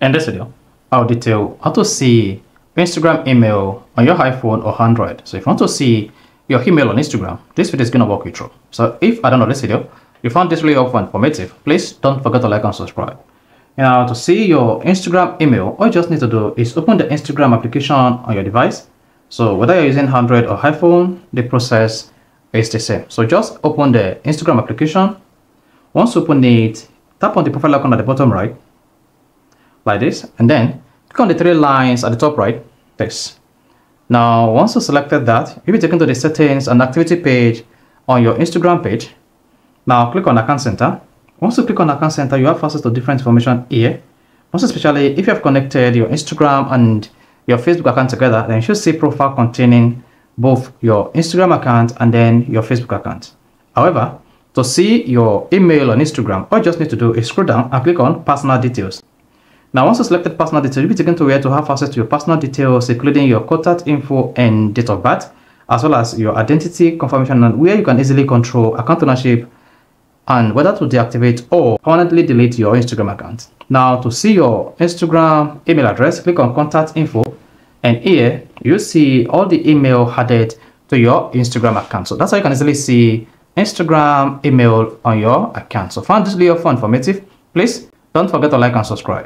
In this video, I'll detail how to see Instagram email on your iPhone or Android. So if you want to see your email on Instagram, this video is going to walk you through. So if I don't know this video, you found this really helpful and informative, please don't forget to like and subscribe. Now to see your Instagram email, all you just need to do is open the Instagram application on your device. So whether you're using Android or iPhone, the process is the same. So just open the Instagram application. Once you open it, tap on the profile icon at the bottom right, like this, and then click on the three lines at the top right, this. Now once you selected that, you'll be taken to the settings and activity page on your Instagram page. Now click on account center. Once you click on account center, you have access to different information here. Most especially if you have connected your Instagram and your Facebook account together, then you should see profile containing both your Instagram account and then your Facebook account. However, to see your email on Instagram, all you just need to do is scroll down and click on personal details. Now, once you selected personal details, you'll be taken to where to have access to your personal details, including your contact info and date of birth, as well as your identity confirmation, and where you can easily control account ownership and whether to deactivate or permanently delete your Instagram account. Now, to see your Instagram email address, click on contact info, and here you see all the email added to your Instagram account. So that's how you can easily see Instagram email on your account. So found this video fun, informative, please don't forget to like and subscribe.